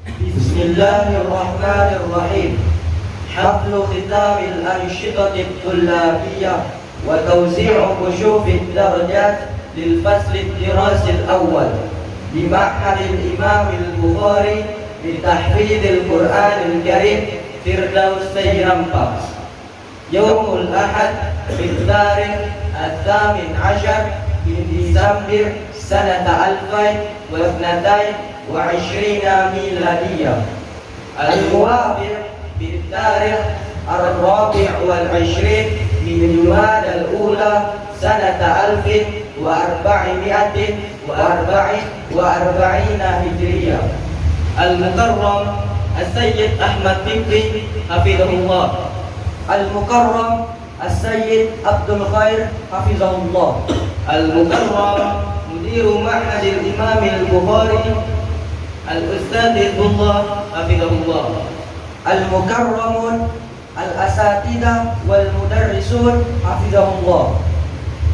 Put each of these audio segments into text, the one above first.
بسم الله الرحمن الرحيم. حفل ختام الأنشطة الطلابية وتوزيع كشوف الدرجات للفصل الدراسي الأول بمعهد الإمام البخاري لتحفيظ القرآن الكريم فردوس سيرامبا يوم الأحد بالتاريخ 18 من ديسمبر سنة 2022 ميلادية، الموافق بالتاريخ 24 من جمادى الأولى سنة 1444 هجرية. المكرم السيد أحمد فكري حفظه الله. المكرم السيد عبد الخير حفظه الله. المكرم مدير معهد الإمام البخاري الأستاذ عبد الله حفظه الله. المكرمون الأساتذة والمدرسون حفظهم الله.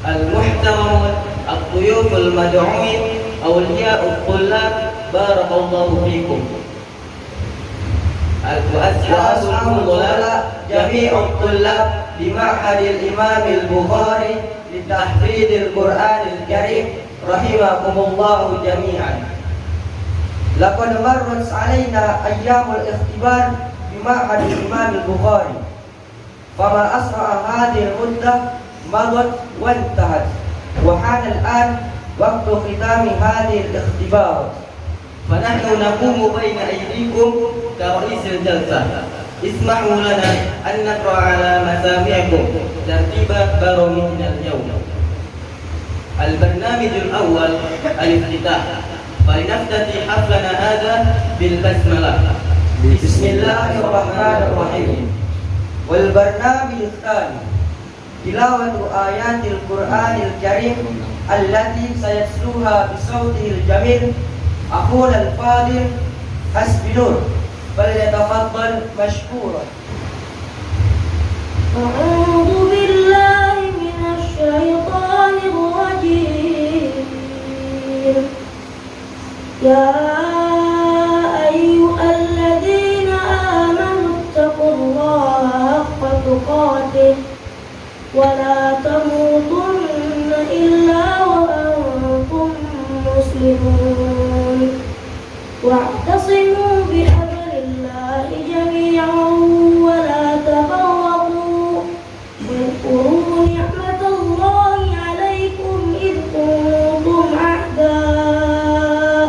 المحترمون الضيوف المدعوين أولياء الطلاب بارك الله فيكم. وأصحاب الفضلاء جميع الطلاب بمعهد الإمام البخاري لتحفيظ القرآن الكريم رحمكم الله جميعا. لقد مرت علينا أيام الاختبار بمعهد الإمام البخاري، فما أسرع هذه المدة مضت وانتهت، وحان الآن وقت ختام هذه الاختبارات، فنحن نقوم بين أيديكم كرئيس الجلسة. اسمحوا لنا أن نقرأ على مسامعكم ترتيب برامجنا اليوم. البرنامج الأول الافتتاح، فلنفتتح حفلنا هذا بالبسملة. بسم الله الرحمن الرحيم. والبرنامج الثاني تلاوة آيات القرآن الكريم التي سيتلوها بصوته الجميل أخونا الفاضل حسب نور، فليتفضل مشكورا. أعوذ بالله من الشيطان الرجيم. يا أيها الذين آمنوا اتقوا الله حق تقاته ولا تموتن إلا وأنتم مسلمون، واعتصموا بحبل الله جميعا ولا تفرقوا، واذكروا نعمة الله عليكم إذ كنتم أعداء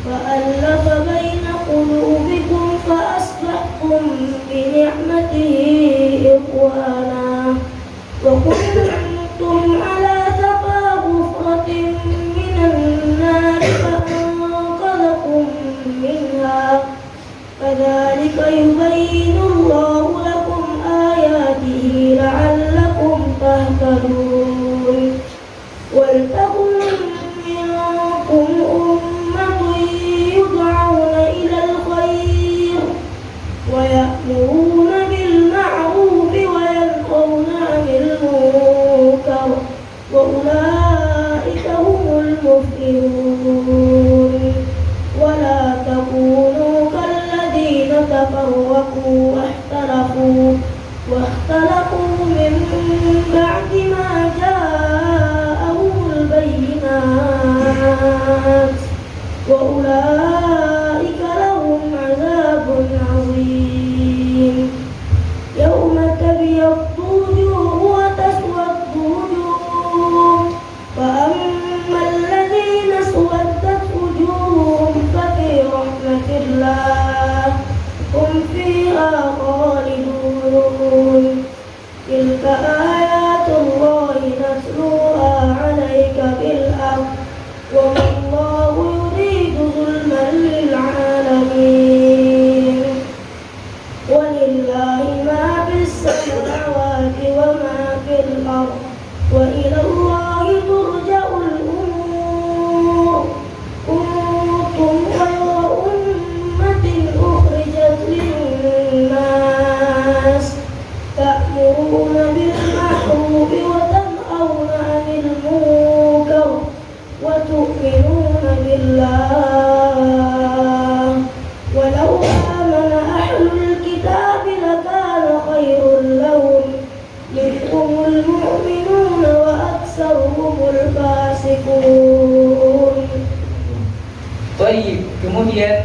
فألف بين قلوبكم فأصبحتم بنعمته إخوانا، وكنتم على شفا حفرة من النار فأنقذكم منها، كذلك يبين الله لكم آياته لعلكم تهتدون. ولتكن منكم أمة يدعون إلى الخير ويأمرون بالمعروف وينهون عن المنكر، وأولئك هم المفلحون. ولا تكونوا كالذين تفرقوا واختلفوا من بعد ما جاءهم البينات، وأولئك لهم عذاب عظيم. يوم تبيض وجوه وتسود وجوه، فأما الذين اسودت وجوههم ففي رحمة الله هم فيها خالدون. تلك آيات الله نتلوها عليك بالحق، وما الله يريد ظلما للعالمين. ولله ما في السماوات وما في الأرض، وإلى الله ترجع الأمور. كنتم خير أمة أخرجت للناس تأمرون وتأمرون بالمعروف وتنهون عن المنكر وتؤمنون بالله ولو آمن أهل الكتاب لكان خير لهم منهم المؤمنون وأكثرهم الفاسقون. Baik, kemudian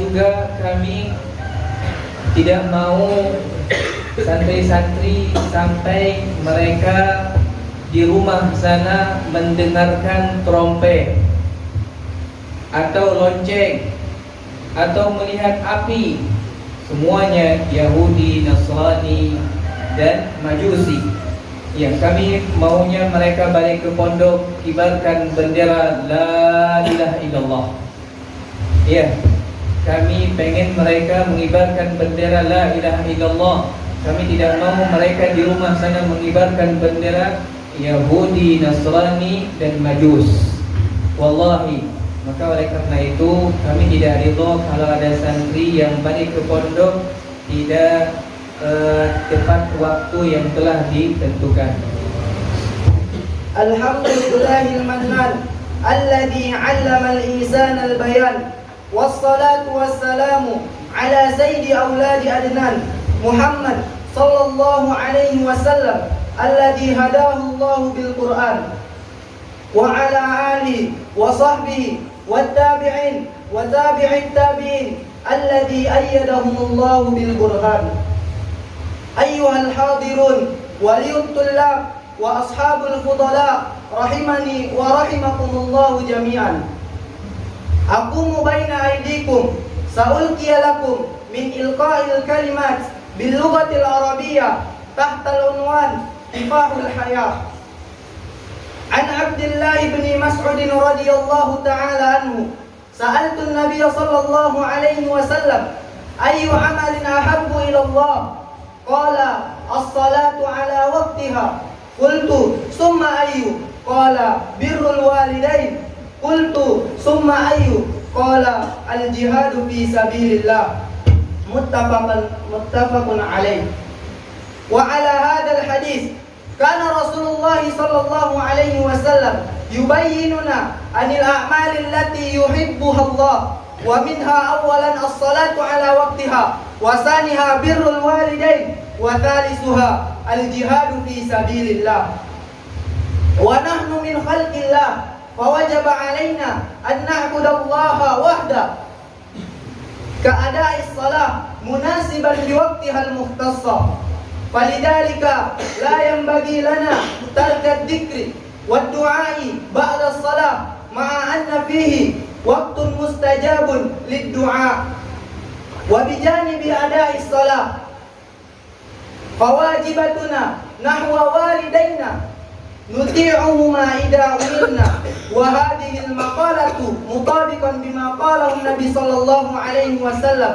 juga kami tidak mau santri-santri sampai mereka di rumah sana mendengarkan trompet atau lonceng atau melihat api. Semuanya Yahudi, Nasrani dan Majusi. Ya, kami maunya mereka balik ke pondok, kibarkan bendera La ilaha illallah. Ya, kami pengen mereka mengibarkan bendera La ilaha illallah. Kami tidak mau mereka di rumah sana mengibarkan bendera Yahudi, Nasrani dan Majus. Wallahi, maka oleh karena itu kami tidak ridho kalau ada santri yang balik ke pondok tidak tepat waktu yang telah ditentukan. Alhamdulillahil mannan alladzi 'allama al-insana al-bayan. Wassalatu wassalamu ala sayyidi auladi adnan Muhammad sallallahu alaihi wasallam alladzi hadahu Allah bil Qur'an wa ala alihi wa sahbihi wat tabi'in wa tabi'it tabi'in alladzi ayyadahum Allah bil Qur'an. Ayyuhal hadirun waliyut tullab wa ashabul fudala rahimani wa rahimakumullah jami'an. Aqumu baina aydikum sa'ulqiya lakum min ilqa'il kalimat bil lughatil arabiyyah tahta al-unwan tifahul hayah. An Abdullah ibn Mas'ud radhiyallahu ta'ala anhu sa'altu an-nabiy sallallahu alaihi wasallam ayyu amalin ahabbu ila Allah qala as-salatu ala waqtiha qultu summa ayyu qala birrul walidain qultu summa ayyu qala al-jihadu fi sabilillah muttafaqun alaih. Wa ala hadzal hadis kana Rasulullah sallallahu alaihi wasallam yubayyinuna anil a'mal allati yuhibbuha Allah wa minha awalan as-salatu ala waqtiha wa saniha birrul walidain wa thalisuha al-jihadu fi sabilillah. Wa nahnu min khalqillah فوجب علينا أن نعبد الله وحده كأداء الصلاة مناسبا لوقتها المختصة. فلذلك لا ينبغي لنا ترك الذكر والدعاء بعد الصلاة مع أن فيه وقت مستجاب للدعاء. وبجانب أداء الصلاة فواجبتنا نحو والدينا نطيعهما إذا أمرنا. وهذه المقالة مطابقا بما قاله النبي صلى الله عليه وسلم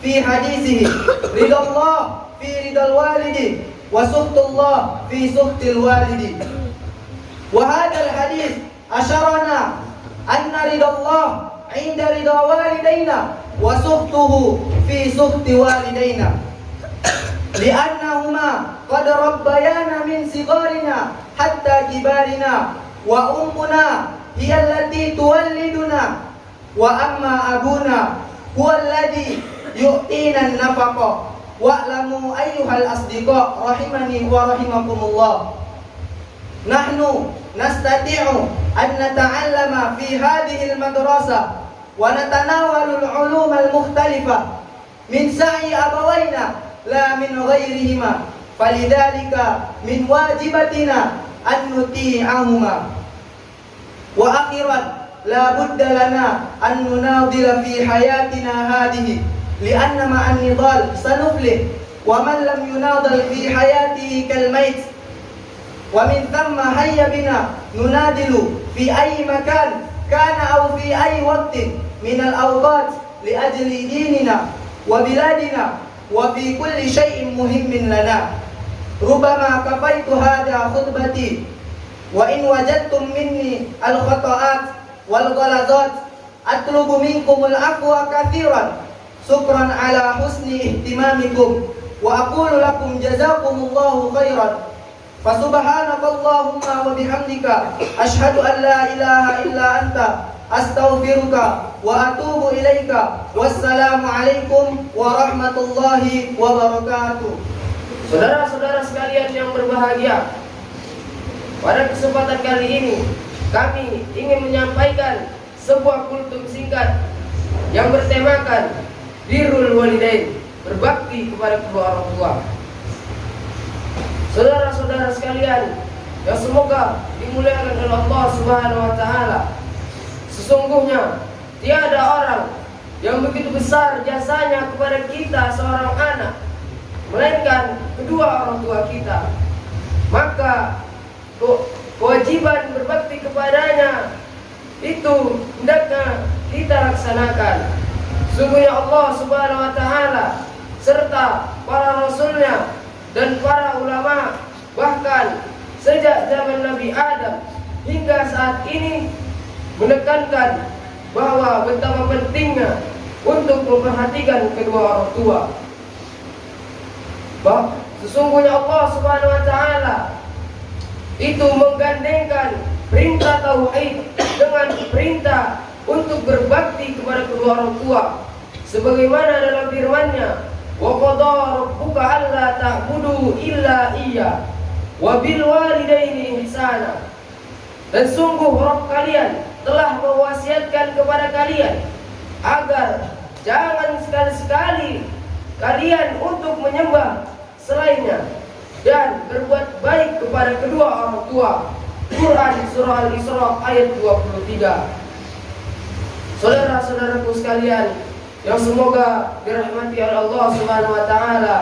في حديثه رضا الله في رضا الوالد وسخط الله في سخط الوالد. وهذا الحديث أشرنا أن رضا الله عند رضا والدينا وسخطه في سخط والدينا لأنهما قد ربيانا من صغارنا حتى كبارنا وأمنا هي التي تولدنا وأما أبونا هو الذي يؤتينا النفقة. واعلموا أيها الأصدقاء رحمني ورحمكم الله نحن نستطيع أن نتعلم في هذه المدرسة ونتناول العلوم المختلفة من سعي أبوينا لا من غيرهما. فلذلك من واجبتنا أن نطيعهما. وأخيرا لا بد لنا أن نناضل في حياتنا هذه لأن مع النضال سنفلح ومن لم يناضل في حياته كالميت. ومن ثم هيا بنا نناضل في أي مكان كان أو في أي وقت من الأوقات لأجل ديننا وبلادنا وفي كل شيء مهم لنا. ربما كفيت هذا خطبتي وإن وجدتم مني الخطأات والغلطات أطلب منكم العفو كثيرا. شكرا على حسن اهتمامكم وأقول لكم جزاكم الله خيرا فسبحانك اللهم وبحمدك أشهد أن لا إله إلا أنت أستغفرك وأتوب إليك والسلام عليكم ورحمة الله وبركاته. Saudara-saudara sekalian yang berbahagia, pada kesempatan kali ini kami ingin menyampaikan sebuah kultum singkat yang bertemakan birrul walidain, berbakti kepada kedua orang tua. Saudara-saudara sekalian yang semoga dimuliakan oleh Allah Subhanahu wa taala, sesungguhnya tiada orang yang begitu besar jasanya kepada kita seorang anak melainkan kedua orang tua kita. Maka kewajiban berbakti kepadanya itu hendaknya kita laksanakan. Sungguhnya Allah Subhanahu wa taala serta para rasulnya dan para ulama, bahkan sejak zaman Nabi Adam hingga saat ini, menekankan bahwa betapa pentingnya untuk memperhatikan kedua orang tua. Sesungguhnya Allah Subhanahu wa taala itu menggandengkan perintah tauhid dengan perintah untuk berbakti kepada kedua orang tua, sebagaimana dalam firman-Nya, wa qada rabbuka alla ta'budu illa iya wa bil walidaini ihsana. Dan sungguh Rabb kalian telah mewasiatkan kepada kalian agar jangan sekali-sekali kalian untuk menyembah selainnya dan berbuat baik kepada kedua orang tua. Quran surah Al-Isra ayat 23. Saudara-saudaraku sekalian yang semoga dirahmati oleh Allah Subhanahu wa taala,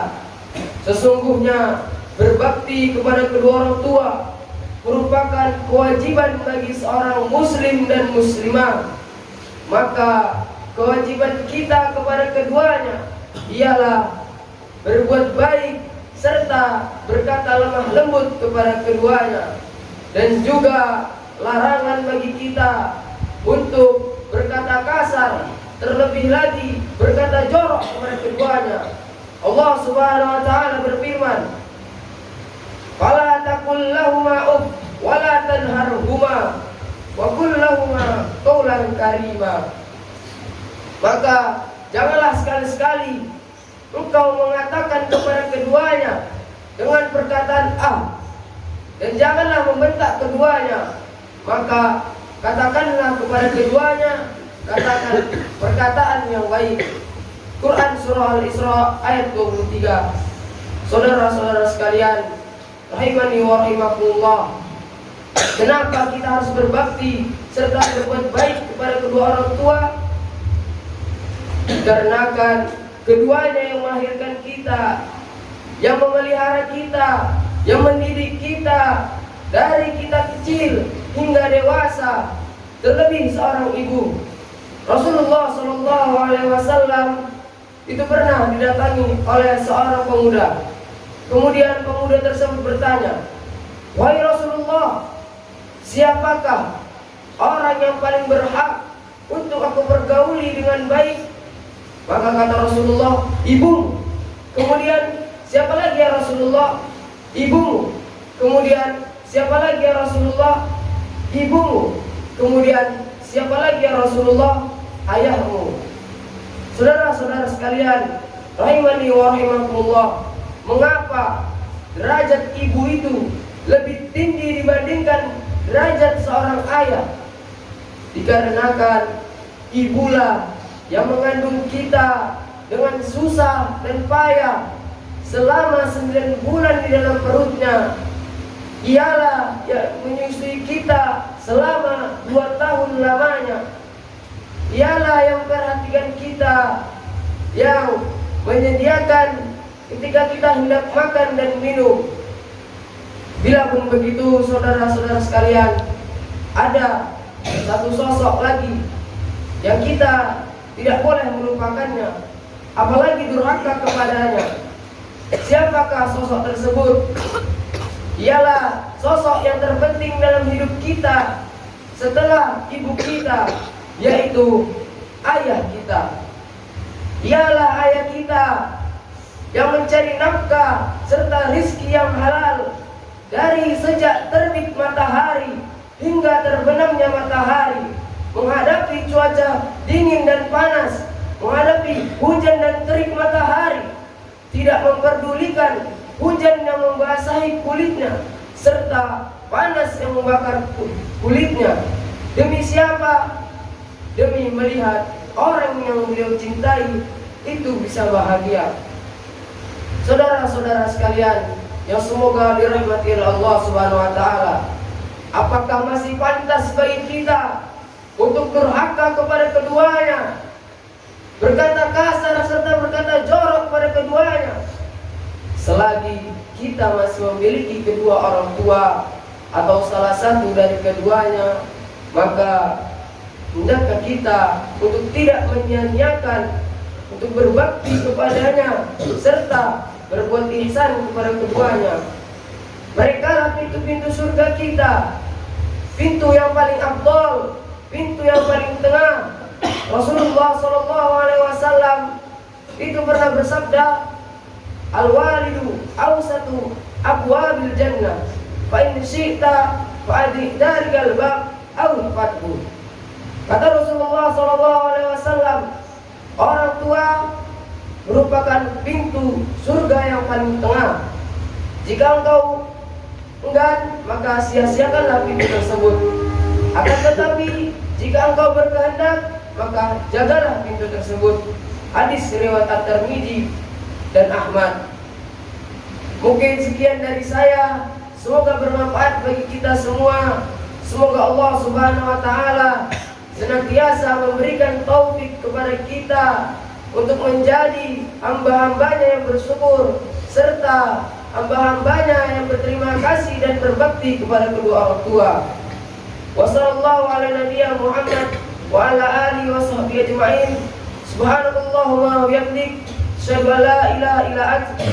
sesungguhnya berbakti kepada kedua orang tua merupakan kewajiban bagi seorang muslim dan muslimah. Maka kewajiban kita kepada keduanya ialah berbuat baik serta berkata lemah lembut kepada keduanya, dan juga larangan bagi kita untuk berkata kasar, terlebih lagi berkata jorok kepada keduanya. Allah Subhanahu wa taala berfirman, "Fala taqul lahumā uff wa la tanharhumā wa qul lahumā qawlan karīmā." Maka janganlah sekali-sekali engkau mengatakan kepada keduanya dengan perkataan dan janganlah membentak keduanya. Maka katakanlah kepada keduanya perkataan yang baik. Quran surah Al-Isra ayat 23. Saudara-saudara sekalian, rahimani wa rahimakumullah, kenapa kita harus berbakti serta berbuat baik kepada kedua orang tua? Dikarenakan keduanya yang melahirkan kita, yang memelihara kita, yang mendidik kita dari kita kecil hingga dewasa, terlebih seorang ibu. Rasulullah SAW itu pernah didatangi oleh seorang pemuda. Kemudian pemuda tersebut bertanya, "Wahai Rasulullah, siapakah orang yang paling berhak untuk aku pergauli dengan baik?" Maka kata Rasulullah, "Ibumu." Kemudian, "Siapa lagi ya Rasulullah?" "Ibumu." Kemudian, "Siapa lagi ya Rasulullah?" "Ibumu." Kemudian, "Siapa lagi ya Rasulullah?" "Ayahmu." Saudara-saudara sekalian, rahimani wa rahimakumullah, mengapa derajat ibu itu lebih tinggi dibandingkan derajat seorang ayah? Dikarenakan ibulah yang mengandung kita dengan susah dan payah selama 9 bulan di dalam perutnya. Ialah yang menyusui kita selama 2 tahun lamanya. Ialah yang memperhatikan kita, yang menyediakan ketika kita hendak makan dan minum. Bila pun begitu, saudara-saudara sekalian, ada satu sosok lagi yang kita tidak boleh melupakannya, apalagi durhaka kepadanya. Siapakah sosok tersebut? Ialah sosok yang terpenting dalam hidup kita setelah ibu kita, yaitu ayah kita. Ialah ayah kita yang mencari nafkah serta rizki yang halal dari sejak terbit matahari hingga terbenamnya matahari, menghadapi cuaca dingin dan panas, menghadapi hujan dan terik matahari, tidak memperdulikan hujan yang membasahi kulitnya serta panas yang membakar kulitnya. Demi siapa? Demi melihat orang yang beliau cintai itu bisa bahagia. Saudara-saudara sekalian yang semoga dirahmati oleh Allah Subhanahu wa taala, apakah masih pantas bagi kita untuk durhaka kepada keduanya, berkata kasar serta berkata jorok pada keduanya, selagi kita masih memiliki kedua orang tua atau salah satu dari keduanya? Maka hendaklah kita untuk tidak menyia-nyiakan untuk berbakti kepadanya serta berbuat ihsan kepada keduanya. Mereka lah pintu-pintu surga kita, pintu yang paling afdal, pintu yang paling tengah. Rasulullah SAW itu pernah bersabda, al-walidu awsatu abwabil jannah, fa in syi'ta fa adhi darikal bab aw fathu. Kata Rasulullah SAW, orang tua merupakan pintu surga yang paling tengah. Jika engkau enggan, maka sia-siakanlah pintu tersebut. Akan tetapi jika engkau berkehendak, maka jagalah pintu tersebut. Hadis riwayat At-Tirmidzi dan Ahmad. Mungkin sekian dari saya. Semoga bermanfaat bagi kita semua. Semoga Allah Subhanahu wa taala senantiasa memberikan taufik kepada kita untuk menjadi hamba-hambanya yang bersyukur serta hamba-hambanya yang berterima kasih dan berbakti kepada kedua orang tua. Wassallallahu ala nabiyyina Muhammad wa ala alihi wa sahbihi ajma'in. Subhanallahumma wa bihamdik, asyhadu an la ilaha illa anta,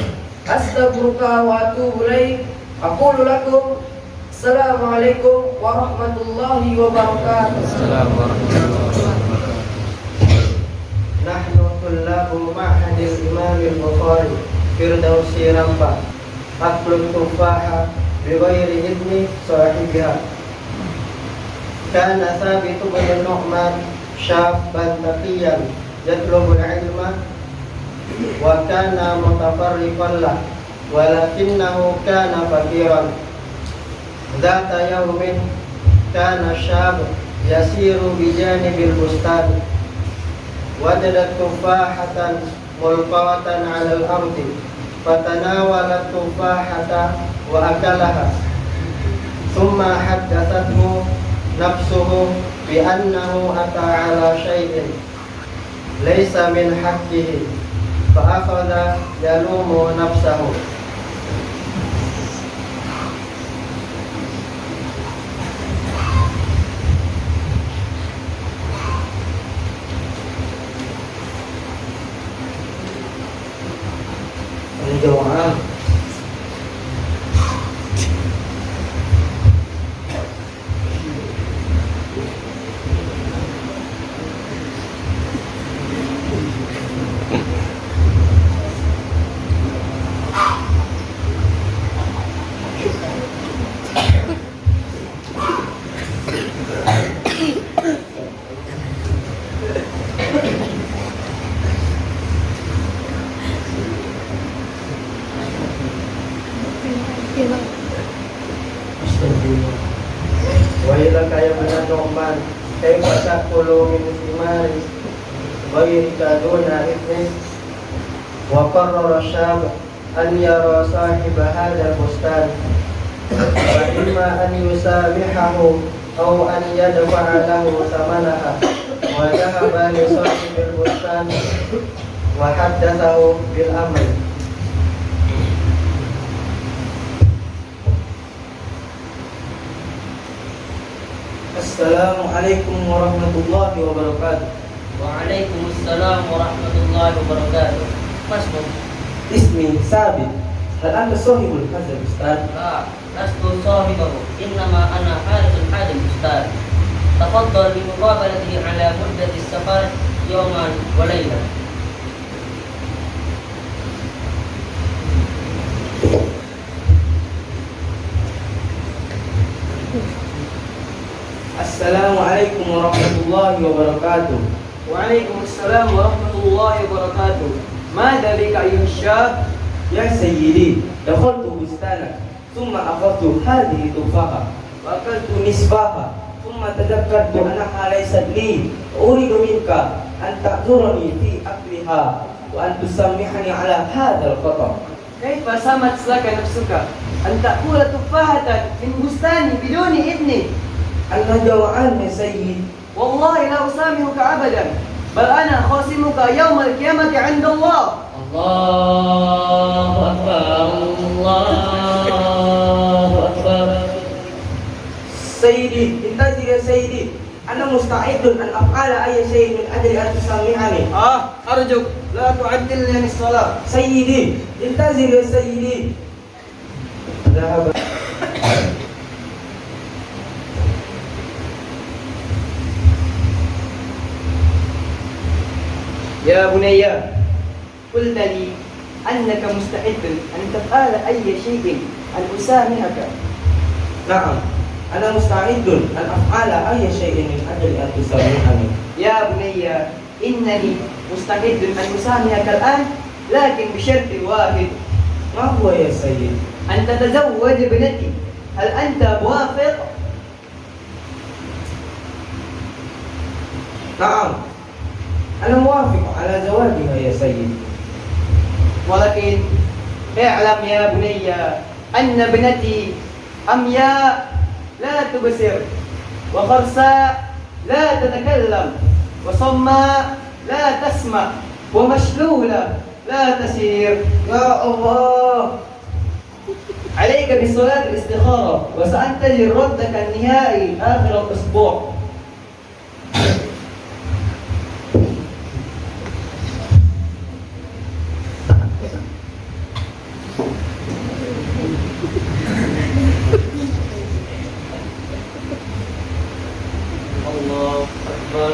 astaghfiruka wa atubu ilaik. Aqulu lakum assalamualaikum warahmatullahi wabarakatuh. Nahnu tullabu ma'hadil Imam al-Bukhari Firdausi Rampah, aklun tufaha bighairi idni sahibiha. Kana Thabit bin Nu'man syabban taqiyan yatlubul ilma wa kana mutafarriqan lah, walakinnahu kana fakiran. Dhata yawmin kana syab yasiru bijanibil bustan, wajadat tufahatan mulqawatan 'alal ardi, fatanawalat tufahata wa akalaha. Thumma haddathathu nafsuhu bi annahu ata 'ala syai'in laysa min haqqihi, fa akhadha yalumu nafsahu. Doa. Wailaka ya bani Nu'man, kaifa ta'kulu min thimari ghayrika duna idni. Wa qarrara syab an yara sahiba hadzal bustan, wa imma an yusamihahu aw an yadfa'a lahu thamanaha. Wa dhahaba li sahibil bustan wa haddathahu bil amr. Assalamualaikum warahmatullahi wabarakatuh. Waalaikumsalam warahmatullahi wabarakatuh. Mas Bung, Ismi Sabit. Hal anta sahibul hadzal bustan? la lastu sahibahu, innama ana harisul hadil ustad. Tafaddal bi muqabalatihi ala muddati safar yawman wa layla. Assalamualaikum warahmatullahi wabarakatuh. وعليكم السلام ورحمة الله وبركاته. ماذا بك أيها الشاب؟ Ya sayyidi, dakhaltu bustana, thumma akhadtu hadhihi tufaha, wa akaltu nisbaha, thumma tadakkartu annaha laysat li, uridu minka an ta'zurani fi akliha wa an tusammihani ala hadzal khata'. كيف سمت لك نفسك أن تأكل تفاحة من بستاني بدون إذني؟ Ana jawa'an ya sayyid. والله لا أسامحك أبدا، بل أنا خاصمك يوم القيامة عند الله. Allahu Akbar, Allahu Akbar. Sayyidi, intazir ya sayyidi, ana musta'idun an af'ala ayya shay'in min ajli an tusammihani. أرجوك لا تعدلني عن الصلاة. Sayyidi, intazir ya sayyidi. Dhahaba. يا بني، قلت لي أنك مستعد أن تفعل أي شيء أن أسامحك. Na'am, ana musta'idun an af'ala ayya shay'in min ajli an tusammihani. يا بني، إنني مستعد أن أسامحك الآن، لكن بشرط واحد، Ma huwa ya sayyid? أن تتزوج ابنتي. هل أنت موافق؟ Na'am, ana muwafiq ala zawajiha ya sayyid. ولكن اعلم يا بني أن ابنتي أمياء لا تبصر، وخرساء لا تتكلم، وصماء لا تسمع، ومشلولة لا تسير. Ya Allah. عليك بصلاة الاستخارة، وسأنتظر ردك النهائي آخر الأسبوع. Allahu Akbar.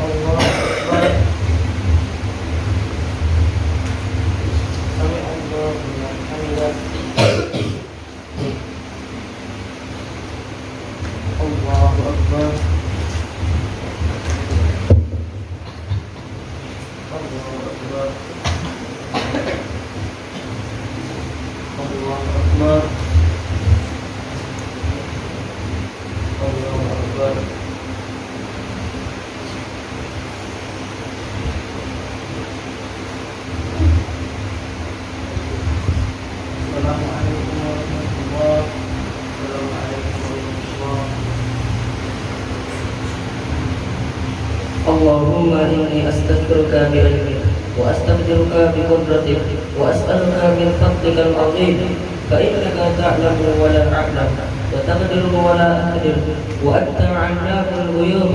Allahu Akbar. Sami Allahu liman hamidah. Allahu Akbar. Allahu Akbar. Allahu Akbar. Allahu Akbar. Assalamualaikum warahmatullahi wabarakatuh. Allahumma inni astaghfiruka bi ilmik wa astaghfiruka bi qudratik wa as'aluka min fadlikal azim fa innaka ta'lamu wa la a'lam wa taqdiru wa la aqdir wa anta 'allamul ghuyub.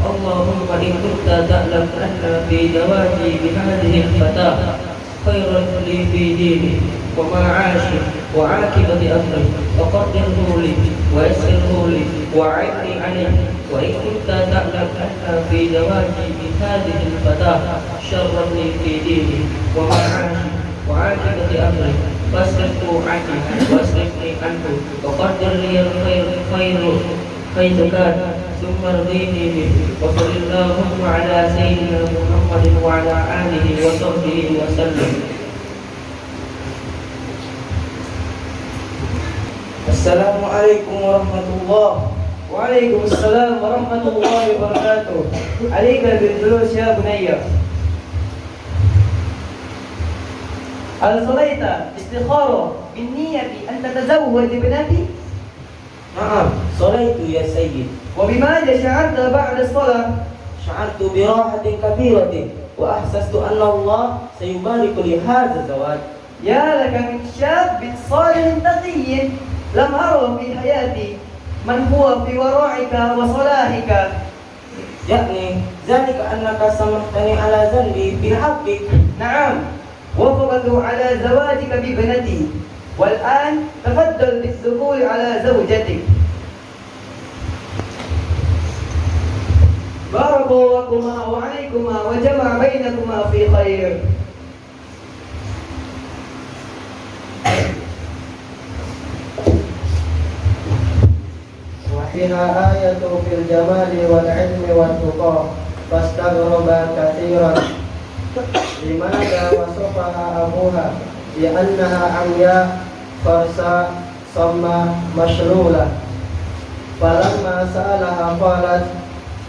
Allahumma in kunta ta'lam anna fi zawaji bi hadhihi al-fatah khairan li fi dini wa ma'ashi wa 'aqibati amri faqaddirhu li wa yassirhu li wa 'inni 'alayhi. وإن كنت تعلم أن في زواجي بهذه الفتاة شرا لي في ديني ومعاشي وعاقبة أمري فاصرفه عني واصرفني عنه وقدر لي الخير حيث كان ثم ارضيني به وصل اللهم على سيدنا محمد وعلى آله وصحبه وسلم. Assalamualaikum warahmatullahi. وعليكم السلام ورحمة الله وبركاته. عليك بالجلوس يا بني. هل صليت استخارة بالنية أن تتزوج ابنتي؟ Na'am, salaitu ya sayyid. وبماذا شعرت بعد الصلاة؟ شعرت براحة كبيرة وأحسست أن الله سيبارك لي هذا الزواج. يا لك من شاب صالح تقي لم أره في حياتي من هو في ورعك وصلاحك. يعني ذلك أنك سمحتني على ذنبي بحقك. نعم، وافقت على زواجك بابنتي، والآن تفضل بالدخول على زوجتك. أخوكما وعليكما وجمع بينكما في خير. وفيها آية في الجمال والعلم والتقى فاستغرب كثيرا. لماذا وصفها أبوها بأنها عمياء فرسا صمة مشلولة؟ فلما سألها قالت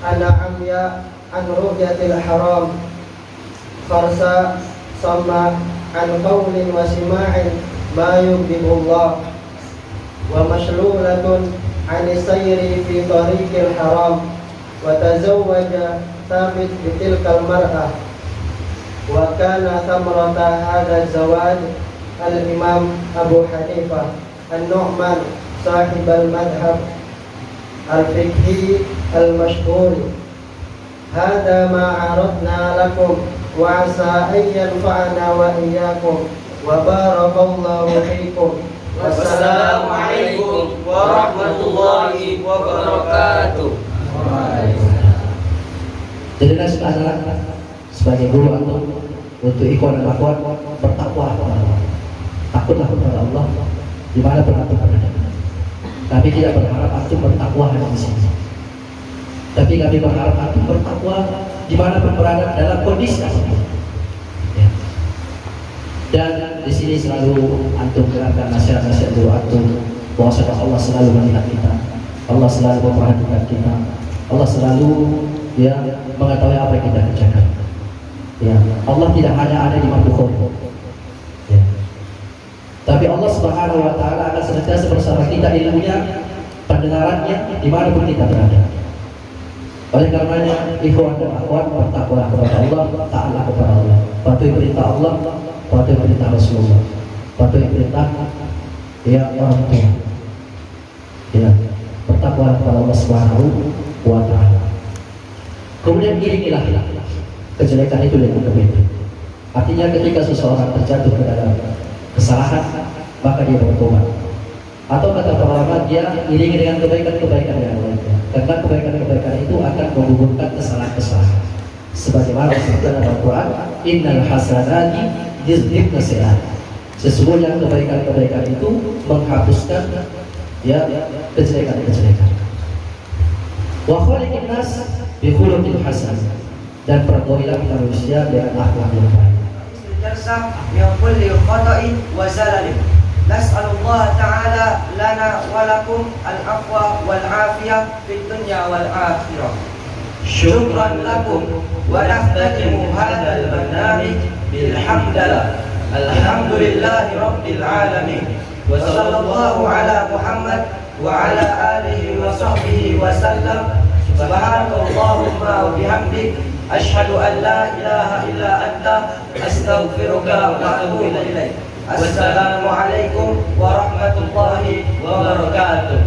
أنا عمياء عن رؤية الحرام فرسا صمة عن قول وسماع ما يغضب الله ومشلولة عن السير في طريق الحرام. وتزوج ثابت بتلك المرأة. وكان ثمرة هذا الزواج الإمام أبو حنيفة النعمان صاحب المذهب الفقهي المشهور. هذا ما عرضنا لكم وعسى أن ينفعنا وإياكم وبارك الله فيكم. Wassalamu alaikum warahmatullahi wabarakatuh. Jadilah sekarang sebagai guru atau untuk ikhwan dan akhwat bertakwa kepada Allah. Takutlah kepada Allah di mana pun antum berada. Kami tidak berharap antum bertakwa hanya di sini. Tapi kami berharap antum bertakwa di mana pun berada dalam kondisi apapun. Ya. Dan di sini selalu antum dengarkan nasihat-nasihat guru antum bahwasanya Allah selalu melihat kita, Allah selalu memperhatikan kita, Allah selalu mengetahui apa yang kita kerjakan. Ya, Allah tidak hanya ada di makhluk. Ya. Tapi Allah Subhanahu wa taala akan senantiasa bersama kita ilmunya, pendengarannya dimanapun kita berada. Oleh karenanya, ikhwan dan akhwat bertakwa kepada Allah, taatlah kepada Allah. Patuhi perintah Allah, patuhi perintah Rasulullah, patuhi perintah orang tua. Ya, bertakwa kepada Allah Subhanahu wa taala. Kemudian iringilah kejelekan itu dengan kebaikan. Artinya ketika seseorang terjatuh ke dalam kesalahan, maka dia bertobat. Atau kata para ulama, dia iringi dengan kebaikan-kebaikan yang lainnya. Karena kebaikan-kebaikan itu akan menggugurkan kesalahan-kesalahan. Sebagaimana disebutkan dalam Al-Quran, innal hasanati yuzhibna sayyi'at. Sesungguhnya kebaikan-kebaikan itu menghapuskan kejelekan-kejelekan. Wa khaliqin nas bi khuluqin hasan. Dan perbuatlah manusia dengan akhlak yang baik. Jalsah min kulli khata'in wa zalalin. Nas'alullah ta'ala lana wa lakum al-afwa wal afiyah fid dunya wal akhirah. Syukran lakum wa naftatimu hadzal barnamij bil hamdalillah. Alhamdulillahi rabbil alamin. Wa sallallahu ala Muhammad wa ala alihi wa sahbihi wa sallam. Subhanallahumma wa bihamdik asyhadu an la ilaha illa anta astaghfiruka wa atubu ilaik. Assalamualaikum warahmatullahi wabarakatuh.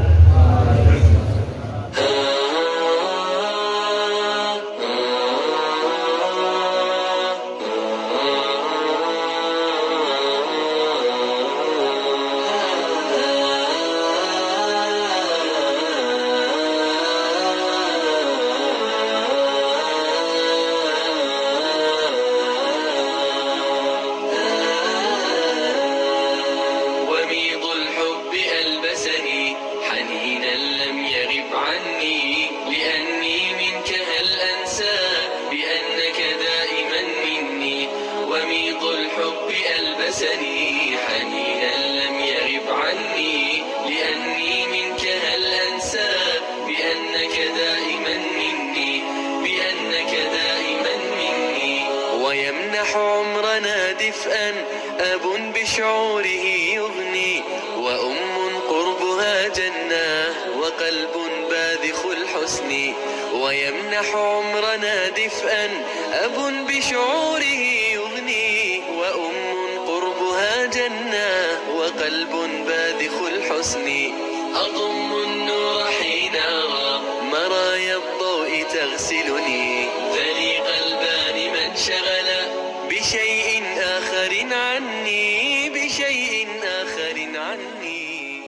عمرنا دفئا أب بشعوره يغني وأم قربها جنة وقلب باذخ الحسن ويمنح عمرنا دفئا أب بشعوره يغني وأم قربها جنة وقلب باذخ الحسن أضم النور حين أرى مرايا الضوء تغسلني